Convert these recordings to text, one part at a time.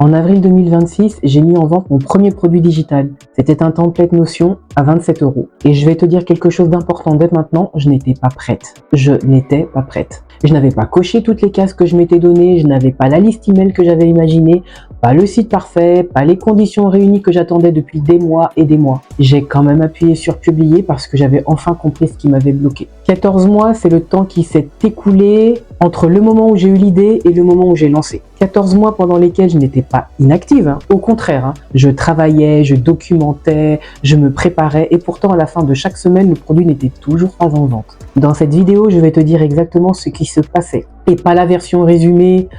En avril 2026, j'ai mis en vente mon premier produit digital. C'était un template Notion à 27 €. Et je vais te dire quelque chose d'important dès maintenant, je n'étais pas prête. Je n'étais pas prête. Je n'avais pas coché toutes les cases que je m'étais données, je n'avais pas la liste email que j'avais imaginée, pas le site parfait, pas les conditions réunies que j'attendais depuis des mois et des mois. J'ai quand même appuyé sur publier parce que j'avais enfin compris ce qui m'avait bloqué. 14 mois, c'est le temps qui s'est écoulé entre le moment où j'ai eu l'idée et le moment où j'ai lancé. 14 mois pendant lesquels je n'étais pas inactive, au contraire, je travaillais, je documentais, je me préparais et pourtant à la fin de chaque semaine, le produit n'était toujours pas en vente. Dans cette vidéo, je vais te dire exactement ce qui se passait et pas la version résumée,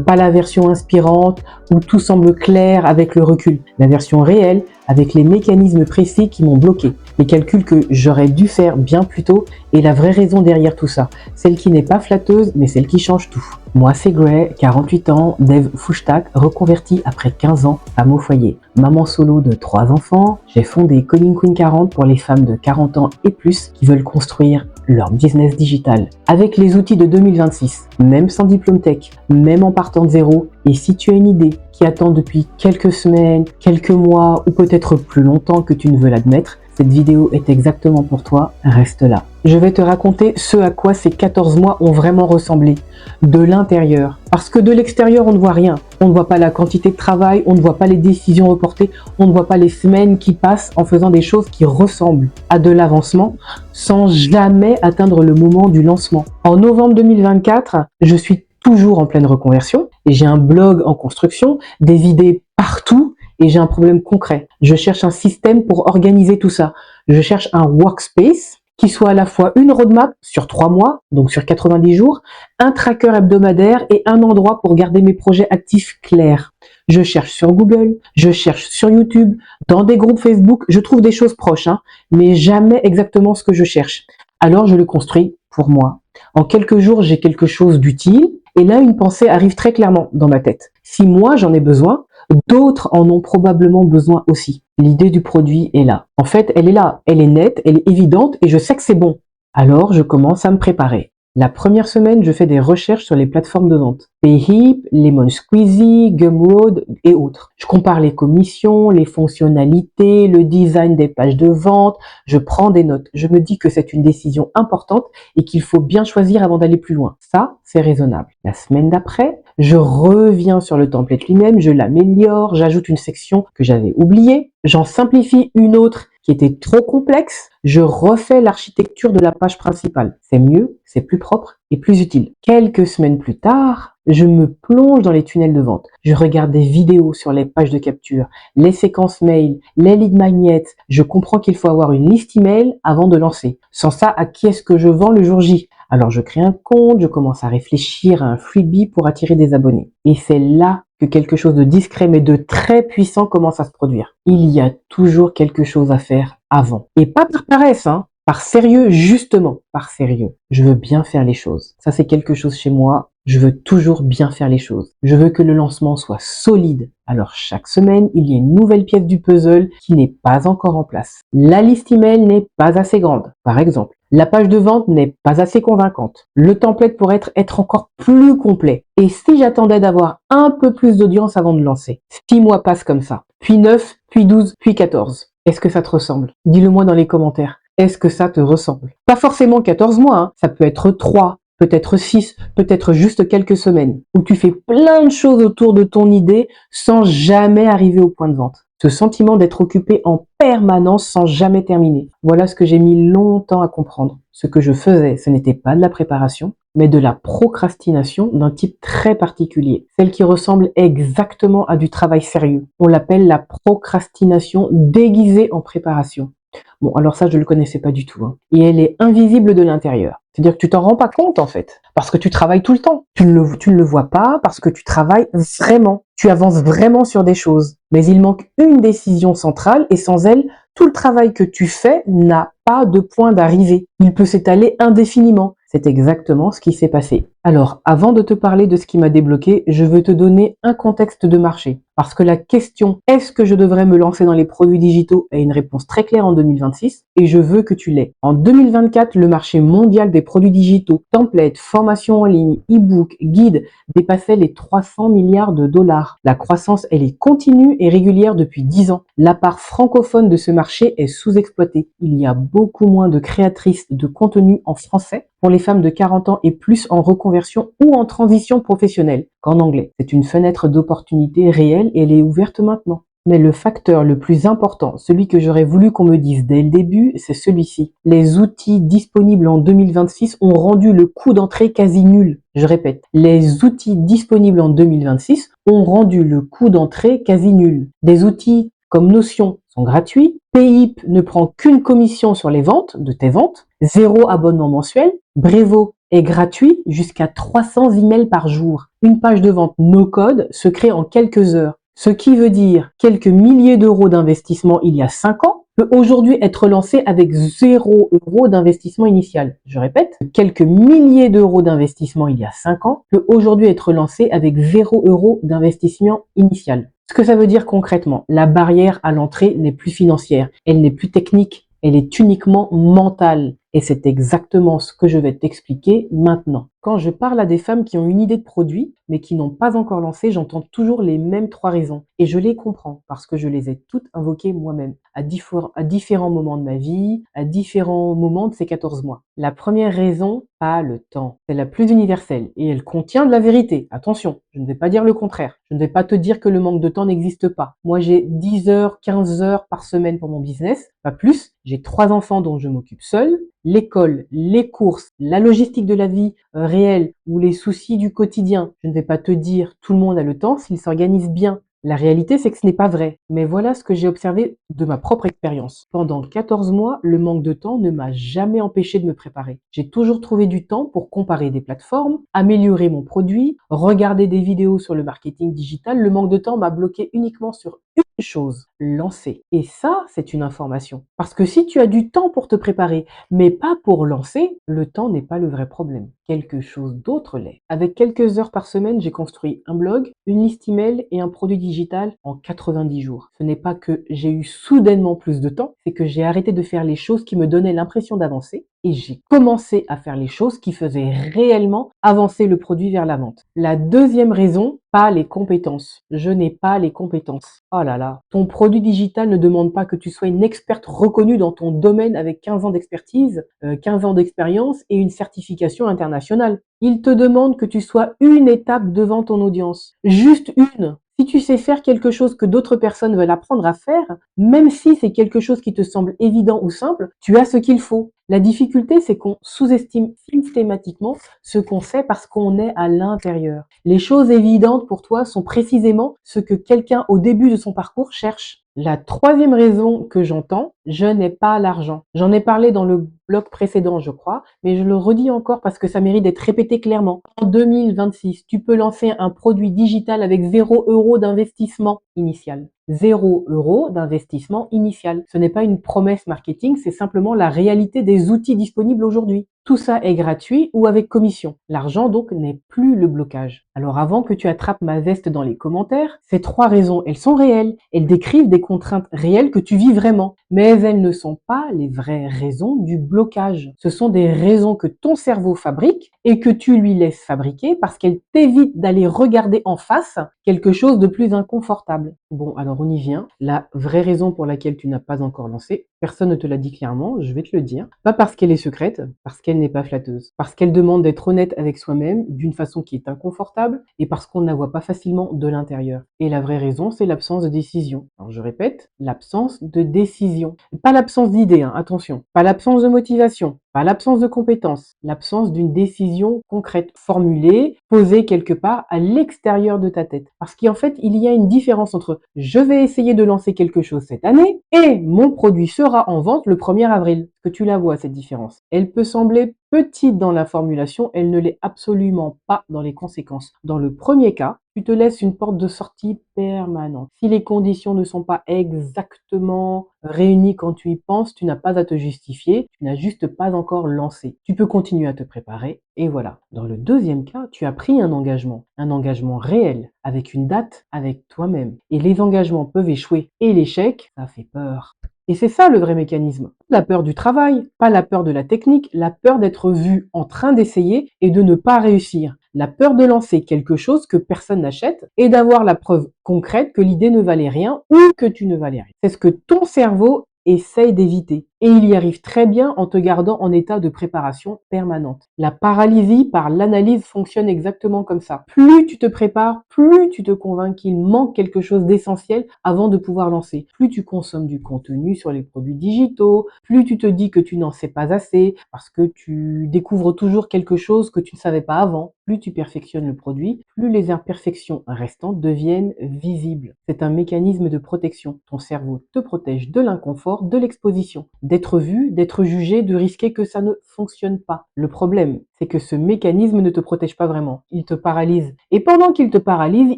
pas la version inspirante où tout semble clair avec le recul. La version réelle avec les mécanismes précis qui m'ont bloqué, les calculs que j'aurais dû faire bien plus tôt et la vraie raison derrière tout ça, celle qui n'est pas flatteuse mais celle qui change tout. Moi c'est Gray, 48 ans, dev full stack, reconverti après 15 ans, femme au foyer. Maman solo de 3 enfants, j'ai fondé Calling Queen 40 pour les femmes de 40 ans et plus qui veulent construire leur business digital. Avec les outils de 2026, même sans diplôme tech, même en partant de zéro, et si tu as une idée qui attend depuis quelques semaines, quelques mois ou peut-être plus longtemps que tu ne veux l'admettre, cette vidéo est exactement pour toi, reste là. Je vais te raconter ce à quoi ces 14 mois ont vraiment ressemblé, de l'intérieur. Parce que de l'extérieur, on ne voit rien. On ne voit pas la quantité de travail, on ne voit pas les décisions reportées, on ne voit pas les semaines qui passent en faisant des choses qui ressemblent à de l'avancement sans jamais atteindre le moment du lancement. En novembre 2024, je suis toujours en pleine reconversion et j'ai un blog en construction, des idées partout. Et j'ai un problème concret. Je cherche un système pour organiser tout ça. Je cherche un workspace qui soit à la fois une roadmap sur 3 mois, donc sur 90 jours, un tracker hebdomadaire et un endroit pour garder mes projets actifs clairs. Je cherche sur Google, je cherche sur YouTube, dans des groupes Facebook, je trouve des choses proches, mais jamais exactement ce que je cherche. Alors je le construis pour moi. En quelques jours, j'ai quelque chose d'utile et là, une pensée arrive très clairement dans ma tête. Si moi, j'en ai besoin, d'autres en ont probablement besoin aussi. L'idée du produit est là. En fait, elle est là, elle est nette, elle est évidente et je sais que c'est bon. Alors, je commence à me préparer. La première semaine, je fais des recherches sur les plateformes de vente. Payhip, Lemon Squeezy, Gumroad et autres. Je compare les commissions, les fonctionnalités, le design des pages de vente. Je prends des notes. Je me dis que c'est une décision importante et qu'il faut bien choisir avant d'aller plus loin. Ça, c'est raisonnable. La semaine d'après, je reviens sur le template lui-même, je l'améliore, j'ajoute une section que j'avais oubliée, j'en simplifie une autre qui était trop complexe, je refais l'architecture de la page principale. C'est mieux, c'est plus propre et plus utile. Quelques semaines plus tard, je me plonge dans les tunnels de vente. Je regarde des vidéos sur les pages de capture, les séquences mail, les lead magnets. Je comprends qu'il faut avoir une liste email avant de lancer. Sans ça, à qui est-ce que je vends le jour J? Alors je crée un compte, je commence à réfléchir à un freebie pour attirer des abonnés. Et c'est là que quelque chose de discret mais de très puissant commence à se produire. Il y a toujours quelque chose à faire avant. Et pas par paresse, par sérieux, justement, par sérieux. Je veux bien faire les choses. Ça, c'est quelque chose chez moi. Je veux toujours bien faire les choses. Je veux que le lancement soit solide. Alors, chaque semaine, il y a une nouvelle pièce du puzzle qui n'est pas encore en place. La liste email n'est pas assez grande, par exemple. La page de vente n'est pas assez convaincante. Le template pourrait être encore plus complet. Et si j'attendais d'avoir un peu plus d'audience avant de lancer? 6 mois passent comme ça. Puis 9, puis 12, puis 14. Est-ce que ça te ressemble? Dis-le moi dans les commentaires. Est-ce que ça te ressemble? Pas forcément 14 mois, ça peut être 3, peut-être 6, peut-être juste quelques semaines, où tu fais plein de choses autour de ton idée sans jamais arriver au point de vente. Ce sentiment d'être occupé en permanence sans jamais terminer. Voilà ce que j'ai mis longtemps à comprendre. Ce que je faisais, ce n'était pas de la préparation, mais de la procrastination d'un type très particulier. Celle qui ressemble exactement à du travail sérieux. On l'appelle la procrastination déguisée en préparation. Bon, alors ça, je ne le connaissais pas du tout. Et elle est invisible de l'intérieur. C'est-à-dire que tu t'en rends pas compte, en fait. Parce que tu travailles tout le temps. Tu ne le vois pas parce que tu travailles vraiment. Tu avances vraiment sur des choses. Mais il manque une décision centrale et sans elle, tout le travail que tu fais n'a pas de point d'arrivée. Il peut s'étaler indéfiniment. C'est exactement ce qui s'est passé. Alors, avant de te parler de ce qui m'a débloqué, je veux te donner un contexte de marché. Parce que la question est-ce que je devrais me lancer dans les produits digitaux a une réponse très claire en 2026 et je veux que tu l'aies. En 2024, le marché mondial des produits digitaux, templates, formations en ligne, e-books, guides dépassait les 300 milliards de dollars. La croissance, elle est continue et régulière depuis 10 ans. La part francophone de ce marché est sous-exploitée. Il y a beaucoup moins de créatrices de contenu en français pour les femmes de 40 ans et plus en reconversion ou en transition professionnelle qu'en anglais. C'est une fenêtre d'opportunité réelle et elle est ouverte maintenant. Mais le facteur le plus important, celui que j'aurais voulu qu'on me dise dès le début, c'est celui-ci. Les outils disponibles en 2026 ont rendu le coût d'entrée quasi nul. Je répète, les outils disponibles en 2026 ont rendu le coût d'entrée quasi nul. Des outils comme Notion sont gratuits, Payip ne prend qu'une commission sur les ventes de tes ventes, 0 abonnement mensuel, Brevo est gratuit jusqu'à 300 emails par jour. Une page de vente no code se crée en quelques heures. Ce qui veut dire quelques milliers d'euros d'investissement il y a 5 ans peut aujourd'hui être lancé avec 0 euros d'investissement initial. Je répète, quelques milliers d'euros d'investissement il y a 5 ans peut aujourd'hui être lancé avec 0 euros d'investissement initial. Ce que ça veut dire concrètement, la barrière à l'entrée n'est plus financière, elle n'est plus technique, elle est uniquement mentale. Et c'est exactement ce que je vais t'expliquer maintenant. Quand je parle à des femmes qui ont une idée de produit, mais qui n'ont pas encore lancé, j'entends toujours les mêmes 3 raisons. Et je les comprends, parce que je les ai toutes invoquées moi-même, à différents moments de ma vie, à différents moments de ces 14 mois. La première raison, pas le temps. C'est la plus universelle, et elle contient de la vérité. Attention, je ne vais pas dire le contraire. Je ne vais pas te dire que le manque de temps n'existe pas. Moi, j'ai 10 heures, 15 heures par semaine pour mon business, pas plus. J'ai 3 enfants dont je m'occupe seule. L'école, les courses, la logistique de la vie réelle ou les soucis du quotidien. Je ne vais pas te dire tout le monde a le temps s'il s'organise bien. La réalité, c'est que ce n'est pas vrai. Mais voilà ce que j'ai observé de ma propre expérience. Pendant 14 mois, le manque de temps ne m'a jamais empêché de me préparer. J'ai toujours trouvé du temps pour comparer des plateformes, améliorer mon produit, regarder des vidéos sur le marketing digital. Le manque de temps m'a bloqué uniquement sur une chose, lancer. Et ça, c'est une information. Parce que si tu as du temps pour te préparer, mais pas pour lancer, le temps n'est pas le vrai problème. Quelque chose d'autre l'est. Avec quelques heures par semaine, j'ai construit un blog, une liste email et un produit digital en 90 jours. Ce n'est pas que j'ai eu soudainement plus de temps, c'est que j'ai arrêté de faire les choses qui me donnaient l'impression d'avancer et j'ai commencé à faire les choses qui faisaient réellement avancer le produit vers la vente. La deuxième raison, pas les compétences. Je n'ai pas les compétences. Oh là là, ton produit digital ne demande pas que tu sois une experte reconnue dans ton domaine avec 15 ans d'expertise, 15 ans d'expérience et une certification internationale. Il te demande que tu sois une étape devant ton audience. Juste une. Si tu sais faire quelque chose que d'autres personnes veulent apprendre à faire, même si c'est quelque chose qui te semble évident ou simple, tu as ce qu'il faut. La difficulté, c'est qu'on sous-estime systématiquement ce qu'on sait parce qu'on est à l'intérieur. Les choses évidentes pour toi sont précisément ce que quelqu'un au début de son parcours cherche. La troisième raison que j'entends, je n'ai pas l'argent. J'en ai parlé dans le blog précédent, je crois, mais je le redis encore parce que ça mérite d'être répété clairement. En 2026, tu peux lancer un produit digital avec 0 euros d'investissement initial. 0 euros d'investissement initial. Ce n'est pas une promesse marketing, c'est simplement la réalité des outils disponibles aujourd'hui. Tout ça est gratuit ou avec commission. L'argent donc n'est plus le blocage. Alors avant que tu attrapes ma veste dans les commentaires, ces 3 raisons, elles sont réelles. Elles décrivent des contraintes réelles que tu vis vraiment. Mais elles ne sont pas les vraies raisons du blocage. Ce sont des raisons que ton cerveau fabrique et que tu lui laisses fabriquer parce qu'elles t'évitent d'aller regarder en face quelque chose de plus inconfortable. Bon, alors on y vient. La vraie raison pour laquelle tu n'as pas encore lancé, personne ne te l'a dit clairement, je vais te le dire. Pas parce qu'elle est secrète, parce qu'elle n'est pas flatteuse. Parce qu'elle demande d'être honnête avec soi-même d'une façon qui est inconfortable et parce qu'on ne la voit pas facilement de l'intérieur. Et la vraie raison, c'est l'absence de décision. Alors je répète, l'absence de décision. Pas l'absence d'idée, hein, attention. Pas l'absence de motivation. Pas l'absence de compétences. L'absence d'une décision concrète, formulée, posée quelque part à l'extérieur de ta tête. Parce qu'en fait, il y a une différence entre je vais essayer de lancer quelque chose cette année et mon produit sera en vente le 1er avril. Que tu la vois, cette différence. Elle peut sembler petite dans la formulation, elle ne l'est absolument pas dans les conséquences. Dans le premier cas, tu te laisses une porte de sortie permanente. Si les conditions ne sont pas exactement réunies quand tu y penses, tu n'as pas à te justifier, tu n'as juste pas encore lancé. Tu peux continuer à te préparer et voilà. Dans le deuxième cas, tu as pris un engagement réel, avec une date, avec toi-même. Et les engagements peuvent échouer. Et l'échec, ça fait peur. Et c'est ça le vrai mécanisme. La peur du travail, pas la peur de la technique, la peur d'être vu en train d'essayer et de ne pas réussir. La peur de lancer quelque chose que personne n'achète et d'avoir la preuve concrète que l'idée ne valait rien ou que tu ne valais rien. C'est ce que ton cerveau essaye d'éviter. Et il y arrive très bien en te gardant en état de préparation permanente. La paralysie par l'analyse fonctionne exactement comme ça. Plus tu te prépares, plus tu te convaincs qu'il manque quelque chose d'essentiel avant de pouvoir lancer. Plus tu consommes du contenu sur les produits digitaux, plus tu te dis que tu n'en sais pas assez parce que tu découvres toujours quelque chose que tu ne savais pas avant. Plus tu perfectionnes le produit, plus les imperfections restantes deviennent visibles. C'est un mécanisme de protection. Ton cerveau te protège de l'inconfort, de l'exposition, d'être vu, d'être jugé, de risquer que ça ne fonctionne pas. Le problème, c'est que ce mécanisme ne te protège pas vraiment. Il te paralyse. Et pendant qu'il te paralyse,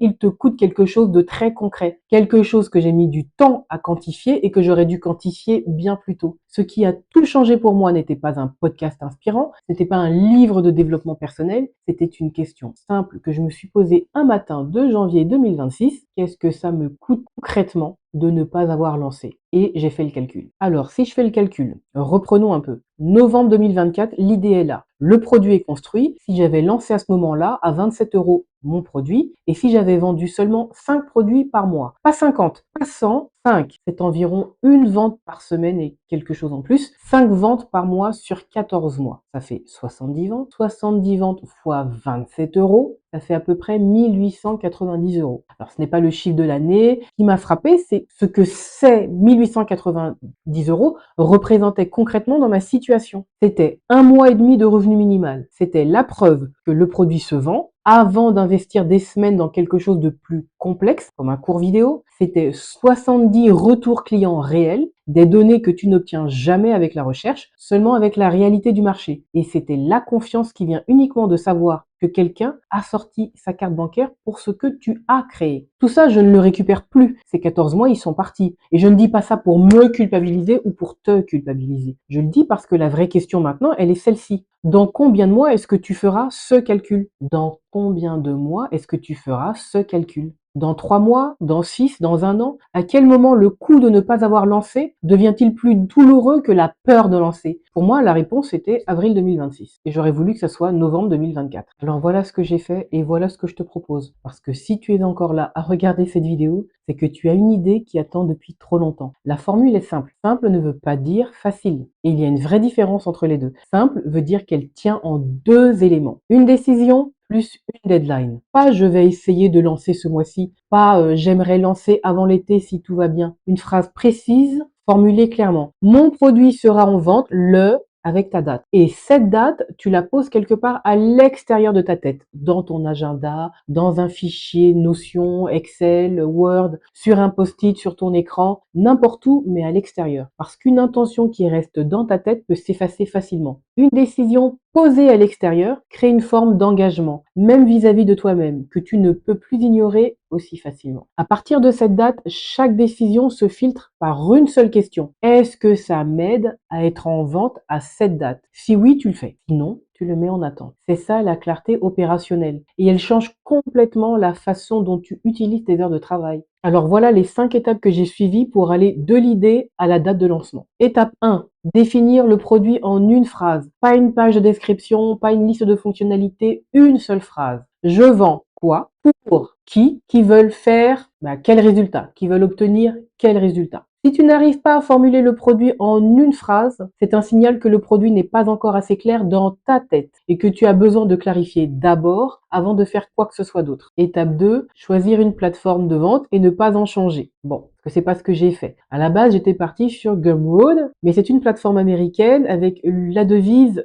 il te coûte quelque chose de très concret. Quelque chose que j'ai mis du temps à quantifier et que j'aurais dû quantifier bien plus tôt. Ce qui a tout changé pour moi n'était pas un podcast inspirant, n'était pas un livre de développement personnel, c'était une question simple que je me suis posée un matin de janvier 2026. Qu'est-ce que ça me coûte concrètement de ne pas avoir lancé? Et j'ai fait le calcul. Alors, si je fais le calcul, reprenons un peu. Novembre 2024, l'idée est là. Le produit est construit. Si j'avais lancé à ce moment-là à 27 € mon produit, et si j'avais vendu seulement 5 produits par mois, pas 50, pas 100, 5, c'est environ une vente par semaine et quelque chose en plus, 5 ventes par mois sur 14 mois. Ça fait 70 ventes. 70 ventes fois 27 €, ça fait à peu près 1890 €. Alors, ce n'est pas le chiffre de l'année. Ce qui m'a frappé, c'est ce que ces 1890 € représentaient concrètement dans ma situation. C'était 1 mois et demi de revenu minimal. C'était la preuve que le produit se vend avant d'investir des semaines dans quelque chose de plus complexe, comme un cours vidéo. C'était 70 retours clients réels, des données que tu n'obtiens jamais avec la recherche, seulement avec la réalité du marché. Et c'était la confiance qui vient uniquement de savoir que quelqu'un a sorti sa carte bancaire pour ce que tu as créé. Tout ça, je ne le récupère plus. Ces 14 mois, ils sont partis. Et je ne dis pas ça pour me culpabiliser ou pour te culpabiliser. Je le dis parce que la vraie question maintenant, elle est celle-ci. Dans combien de mois est-ce que tu feras ce calcul? Dans combien de mois est-ce que tu feras ce calcul? Dans 3 mois? Dans 6? Dans un an? À quel moment le coût de ne pas avoir lancé devient-il plus douloureux que la peur de lancer? Pour moi, la réponse était avril 2026. Et j'aurais voulu que ça soit novembre 2024. Alors voilà ce que j'ai fait et voilà ce que je te propose. Parce que si tu es encore là à regarder cette vidéo, c'est que tu as une idée qui attend depuis trop longtemps. La formule est simple. Simple ne veut pas dire facile. Et il y a une vraie différence entre les deux. Simple veut dire qu'elle tient en deux éléments. Une décision plus une deadline. Pas je vais essayer de lancer ce mois-ci, pas j'aimerais lancer avant l'été si tout va bien. Une phrase précise, formulée clairement. Mon produit sera en vente le avec ta date. Et cette date, tu la poses quelque part à l'extérieur de ta tête, dans ton agenda, dans un fichier Notion, Excel, Word, sur un post-it, sur ton écran, n'importe où, mais à l'extérieur. Parce qu'une intention qui reste dans ta tête peut s'effacer facilement. Une décision posée à l'extérieur crée une forme d'engagement, même vis-à-vis de toi-même, que tu ne peux plus ignorer aussi facilement. À partir de cette date, chaque décision se filtre par une seule question. Est-ce que ça m'aide à être en vente à cette date? Si oui, tu le fais. Sinon, tu le mets en attente. C'est ça la clarté opérationnelle. Et elle change complètement la façon dont tu utilises tes heures de travail. Alors voilà les 5 étapes que j'ai suivies pour aller de l'idée à la date de lancement. Étape 1, définir le produit en une phrase. Pas une page de description, pas une liste de fonctionnalités, une seule phrase. Je vends quoi? Pour qui veulent faire quel résultat, qui veulent obtenir quel résultat. Si tu n'arrives pas à formuler le produit en une phrase, c'est un signal que le produit n'est pas encore assez clair dans ta tête et que tu as besoin de clarifier d'abord avant de faire quoi que ce soit d'autre. Étape 2, choisir une plateforme de vente et ne pas en changer. Bon, parce que c'est pas ce que j'ai fait. À la base, j'étais partie sur Gumroad, mais c'est une plateforme américaine avec la devise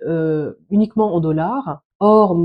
uniquement en dollars. Or,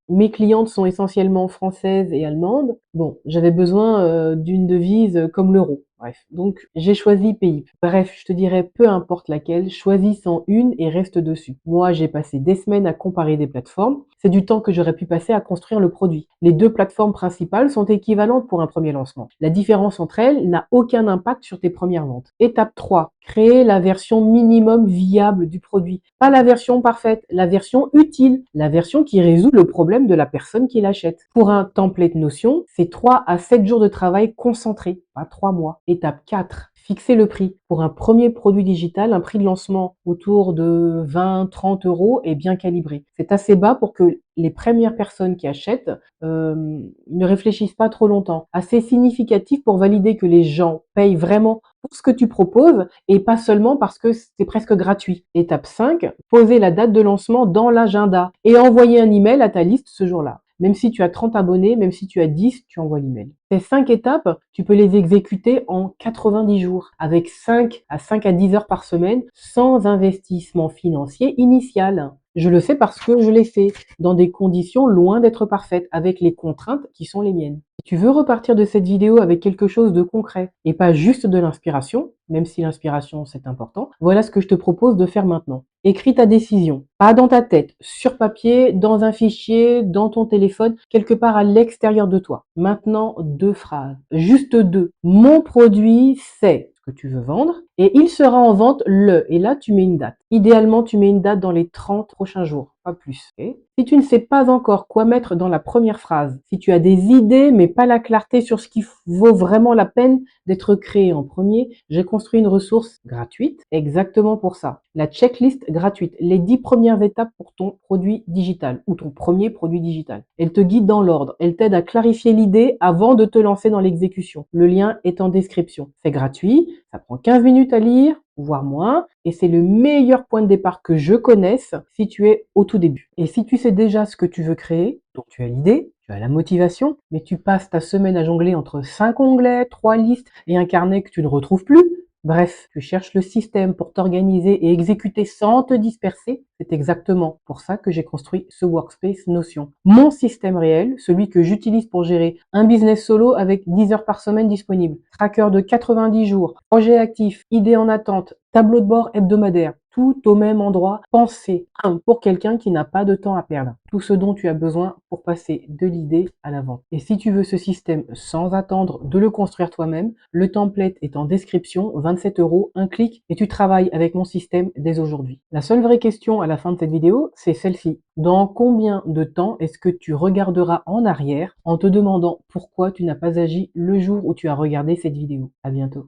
mes clientes sont essentiellement françaises et allemandes. Bon, j'avais besoin d'une devise comme l'euro. Bref, donc j'ai choisi Payip. Bref, je te dirais peu importe laquelle, choisis-en une et reste dessus. Moi, j'ai passé des semaines à comparer des plateformes. C'est du temps que j'aurais pu passer à construire le produit. Les deux plateformes principales sont équivalentes pour un premier lancement. La différence entre elles n'a aucun impact sur tes premières ventes. Étape 3, créer la version minimum viable du produit. Pas la version parfaite, la version utile, la version qui résout le problème de la personne qui l'achète. Pour un template Notion, c'est 3 à 7 jours de travail concentré, pas 3 mois. Étape 4, fixer le prix. Pour un premier produit digital, un prix de lancement autour de 20-30 euros est bien calibré. C'est assez bas pour que les premières personnes qui achètent ne réfléchissent pas trop longtemps. Assez significatif pour valider que les gens payent vraiment pour ce que tu proposes et pas seulement parce que c'est presque gratuit. Étape 5, poser la date de lancement dans l'agenda et envoyer un email à ta liste ce jour-là. Même si tu as 30 abonnés, même si tu as 10, tu envoies l'email. Ces 5 étapes, tu peux les exécuter en 90 jours, avec 5 à 10 heures par semaine, sans investissement financier initial. Je le sais parce que je l'ai fait, dans des conditions loin d'être parfaites, avec les contraintes qui sont les miennes. Si tu veux repartir de cette vidéo avec quelque chose de concret, et pas juste de l'inspiration, même si l'inspiration c'est important, voilà ce que je te propose de faire maintenant. Écris ta décision, pas dans ta tête, sur papier, dans un fichier, dans ton téléphone, quelque part à l'extérieur de toi. Maintenant, 2 phrases, juste 2. Mon produit, c'est ce que tu veux vendre et il sera en vente et là tu mets une date. Idéalement, tu mets une date dans les 30 prochains jours, pas plus. Okay. Si tu ne sais pas encore quoi mettre dans la première phrase, si tu as des idées mais pas la clarté sur ce qui vaut vraiment la peine d'être créé en premier, j'ai construit une ressource gratuite exactement pour ça. La checklist gratuite, les 10 premières étapes pour ton produit digital ou ton premier produit digital. Elle te guide dans l'ordre, elle t'aide à clarifier l'idée avant de te lancer dans l'exécution. Le lien est en description. C'est gratuit, ça prend 15 minutes à lire, voire moins, et c'est le meilleur point de départ que je connaisse si tu es au tout début. Et si tu sais déjà ce que tu veux créer, donc tu as l'idée, tu as la motivation, mais tu passes ta semaine à jongler entre 5 onglets, 3 listes et un carnet que tu ne retrouves plus, bref, tu cherches le système pour t'organiser et exécuter sans te disperser, c'est exactement pour ça que j'ai construit ce workspace Notion. Mon système réel, celui que j'utilise pour gérer un business solo avec 10 heures par semaine disponibles, tracker de 90 jours, projet actif, idées en attente, tableau de bord hebdomadaire, tout au même endroit, pensé pour quelqu'un qui n'a pas de temps à perdre. Tout ce dont tu as besoin pour passer de l'idée à la vente. Et si tu veux ce système sans attendre de le construire toi-même, le template est en description, 27 euros, un clic et tu travailles avec mon système dès aujourd'hui. La seule vraie question à la fin de cette vidéo, c'est celle-ci. Dans combien de temps est-ce que tu regarderas en arrière en te demandant pourquoi tu n'as pas agi le jour où tu as regardé cette vidéo? À bientôt.